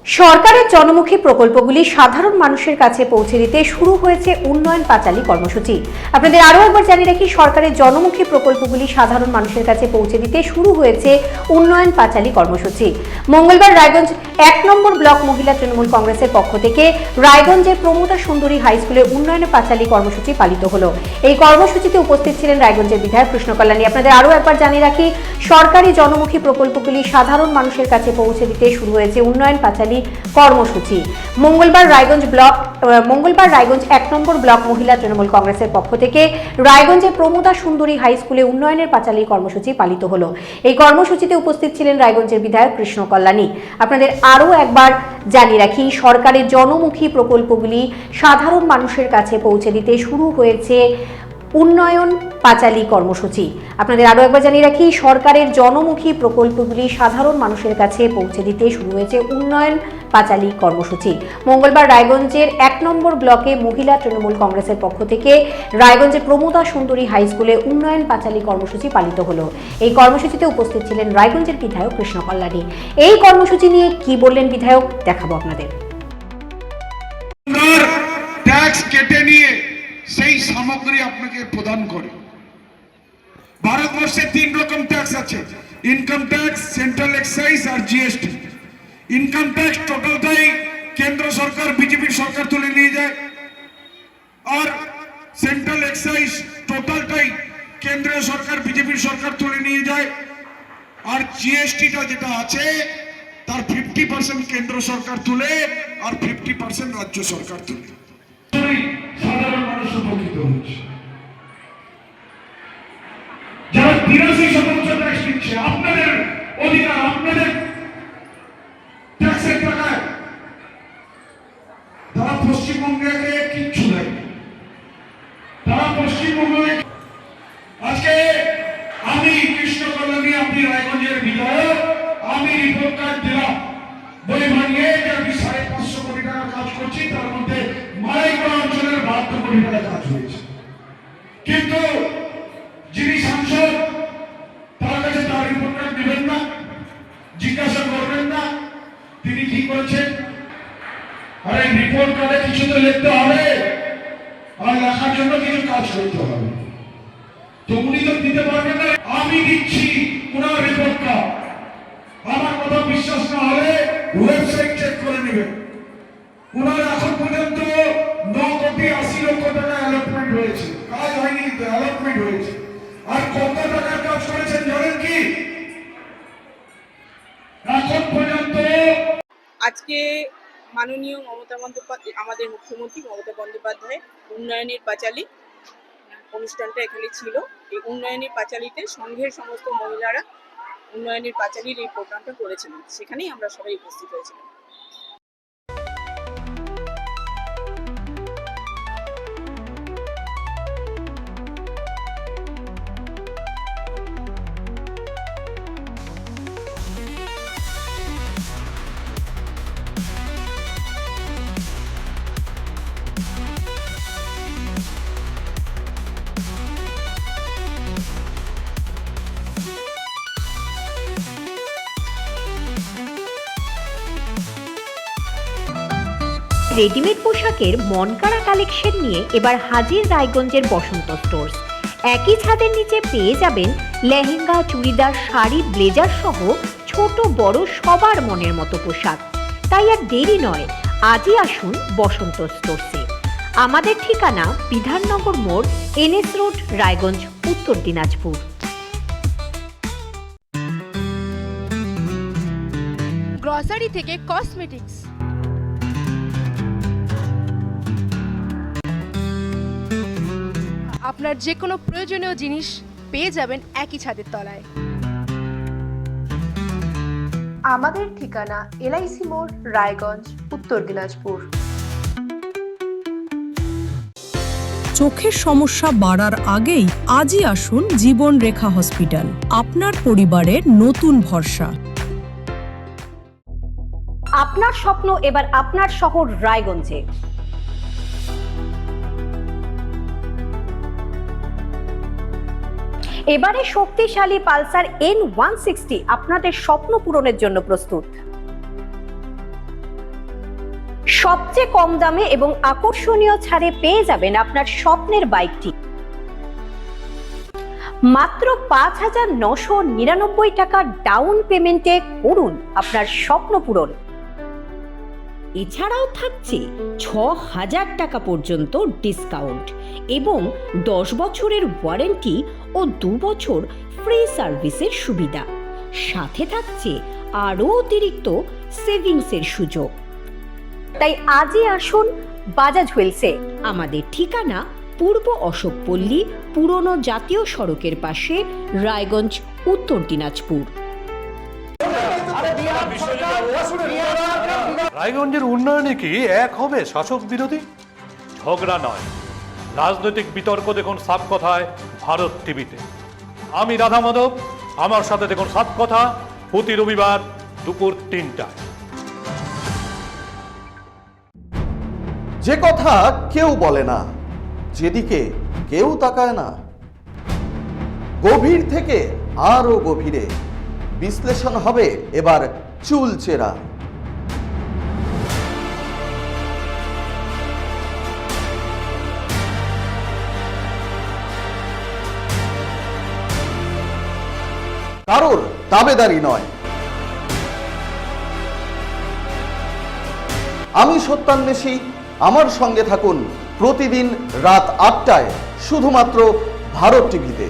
সরকারের জনমুখী প্রকল্পগুলি সাধারণ মানুষের কাছে পৌঁছে দিতে শুরু হয়েছে উন্নয়ন পাঁচালী কর্মসূচি। আপনাদের আরও একবার জানিয়ে রাখি, সরকারের জনমুখী প্রকল্পগুলি সাধারণ মানুষের কাছে পৌঁছে দিতে শুরু হয়েছে উন্নয়ন পাঁচালী কর্মসূচি। মঙ্গলবার রায়গঞ্জ ১ নম্বর ব্লক মহিলা তৃণমূল কংগ্রেসের পক্ষ থেকে রায়গঞ্জের প্রমোদা সুন্দরী হাই স্কুলে উন্নয়ন পাঁচালী কর্মসূচি পালিত হলো। এই কর্মসূচিতে উপস্থিত ছিলেন রায়গঞ্জের বিধায়ক কৃষ্ণ কল্যাণী। আপনাদের আরও একবার জানিয়ে রাখি, সরকারি জনমুখী প্রকল্পগুলি সাধারণ মানুষের কাছে পৌঁছে দিতে শুরু হয়েছে উন্নয়ন পাঁচালী কর্মসূচি। মঙ্গলবার রায়গঞ্জ ১ নম্বর ব্লক মহিলা তৃণমূল কংগ্রেসের পক্ষ থেকে রায়গঞ্জের প্রমোদা সুন্দরী হাই স্কুলে উন্নয়নের পাঁচালী কর্মসূচি পালিত হলো। এই কর্মসূচিতে উপস্থিত ছিলেন রায়গঞ্জের বিধায়ক কৃষ্ণ কল্যাণী। আপনাদের আরও একবার জানিয়ে রাখি, সরকারের জনমুখী প্রকল্পগুলি সাধারণ মানুষের কাছে পৌঁছে দিতে শুরু হয়েছে উন্নয়ন পাঁচালী কর্মসূচি। আপনাদের আরও একবার জানিয়ে রাখি, সরকারের জনমুখী প্রকল্পগুলি সাধারণ মানুষের কাছে পৌঁছে দিতে শুরু হয়েছে উন্নয়ন পাঁচালী কর্মসূচি। মঙ্গলবার রায়গঞ্জের ১ নম্বর ব্লকে মহিলা তৃণমূল কংগ্রেসের পক্ষ থেকে রায়গঞ্জের প্রমোদা সুন্দরী হাই স্কুলে উন্নয়ন পাঁচালী কর্মসূচি পালিত হলো। এই কর্মসূচিতে উপস্থিত ছিলেন রায়গঞ্জের বিধায়ক কৃষ্ণ কল্যাণী। এই কর্মসূচি নিয়ে কি বললেন বিধায়ক, দেখাবো আপনাদের। ট্যাক্স কেটে নিয়ে সেই সামগ্রী আপনাকে প্রদান করে। ভারতবর্ষে ৩ রকম ট্যাক্স আছে: ইনকাম ট্যাক্স, সেন্ট্রাল এক্সাইজ আর জিএসটি। ইনকাম ট্যাক্স টোটালটাই কেন্দ্র সরকার, বিজেপি সরকার তুলে নিয়ে যায়, আর সেন্ট্রাল এক্সাইজ টোটালটাই কেন্দ্রীয় সরকার, বিজেপি সরকার তুলে নিয়ে যায়। আর জিএসটিটা যেটা আছে তার 50% কেন্দ্র সরকার তুলে আর 50% রাজ্য সরকার তুলে। সাধারণ মানুষ উপকৃত হচ্ছে। যারা 83% ট্যাক্স দিচ্ছে, আপনাদের অধিকার, আপনাদের ট্যাক্সের টাকায় তারা পশ্চিমবঙ্গে কিচ্ছু নেই। তারা পশ্চিমবঙ্গে আজকে আমি কৃষ্ণ কল্যাণী, আপনি রায়গঞ্জের বিধায়ক, আমি রিপোর্ট কার্ড দিলাম বই ভাঙিয়ে যে আমি 550 কোটি টাকার কাজ করছি, তার মধ্যে মারাইকোড়া অঞ্চলের 72 কোটি টাকা কাজ হয়েছে। কিন্তু যিনি সাংসদ, তার কাছে তার রিপোর্ট কার্ড দেবেন না, জিজ্ঞাসা করবেন না তিনি কি করেছেন। আরে রিপোর্ট কার্ডে কিছু তো লিখতে হবে, আর লেখার জন্য কিছু কাজ করতে হবে। তো উনি তো দিতে পারবেন না। আমি দিচ্ছি ওনার রিপোর্ট কার্ড। আমার কথা বিশ্বাস না হলে ওয়েবসাইট চেক করে নেবেন। ওনার এখন পর্যন্ত 9,80,00,000 টাকা অ্যালটমেন্ট হয়েছে, কাজ হয়নি, অ্যালটমেন্ট হয়েছে। আর কত টাকার কাজ করেছেন জানেন কি? এখন পর্যন্ত আজকে মাননীয় মমতা বন্দ্যোপাধ্যায়, আমাদের মুখ্যমন্ত্রী মমতা বন্দ্যোপাধ্যায় উন্নয়নের পাঁচালী অনুষ্ঠানটা এখানে ছিল। এই উন্নয়নের পাঁচালীতে সংঘের সমস্ত মহিলারা উন্নয়নের পাঁচালীর এই প্রোগ্রামটা করেছিলেন, সেখানেই আমরা সবাই উপস্থিত হয়েছিলাম। রেডিমেড পোশাকের মনকাড়া কালেকশন নিয়ে এবার হাজির রায়গঞ্জের বসন্ত স্টোর্স। একই ছাদের নিচে পেয়ে যাবেন লেহেঙ্গা, চুড়িদার, শাড়ি, ব্লেজার সহ ছোট বড় সবার মনের মতো পোশাক। তাই আর দেরি নয়, আজই আসুন বসন্ত স্টোর্সে। আমাদের ঠিকানা বিধাননগর মোড়, NS রোড, রায়গঞ্জ, উত্তর দিনাজপুর। গ্রসারি থেকে কসমেটিক্স, আপনার যে কোনো প্রয়োজনীয় জিনিস পেয়ে যাবেন একই ছাদের তলায়। আমাদের ঠিকানা LIC মোড়, রায়গঞ্জ, উত্তর দিনাজপুর। চোখের সমস্যা বাড়ার আগেই আজই আসুন জীবন রেখা হসপিটাল, আপনার পরিবারের নতুন ভরসা। আপনার স্বপ্ন এবার আপনার শহর রায়গঞ্জে। এবারে শক্তিশালী পালসার N160 আপনাদের স্বপ্ন পূরণের জন্য প্রস্তুত। সবচেয়ে কম দামে এবং আকর্ষণীয় ছাড়ে পেয়ে যাবেন আপনার স্বপ্নের বাইকটি মাত্র 5,999 টাকা ডাউন পেমেন্টে করুন আপনার স্বপ্ন পূরণ। এছাড়াও থাকছে 6,000 টাকা পর্যন্ত ডিসকাউন্ট এবং 10 বছরের ওয়ারেন্টি ও 2 বছর ফ্রি সার্ভিসের সুবিধা। সাথে থাকছে আরও অতিরিক্ত সেভিংসের সুযোগ। তাই আজই আসুন বাজাজ হুইলসে। আমাদের ঠিকানা পূর্ব অশোকপল্লী, পুরনো জাতীয় সড়কের পাশে, রায়গঞ্জ, উত্তর দিনাজপুর। রায়গঞ্জের উন্নয়নে কি এক হবে শাসক বিরোধী? ঝগড়া নয়, রাজনৈতিক বিতর্ক দেখুন সাত কথায় ভারত টিভিতে। আমি রাধা মাধব, আমার সাথে দেখুন সাত কথা প্রতি রবিবার দুপুর 3টায়। যে কথা কেউ বলে না, যেদিকে কেউ তাকায় না, গভীর থেকে আরো গভীরে বিশ্লেষণ হবে এবার চুলচেরা। কারোর দাবেদারি নয়। আমি সত্যান্বেষী, আমার সঙ্গে থাকুন প্রতিদিন রাত 8টায় শুধুমাত্র ভারত টিভিতে।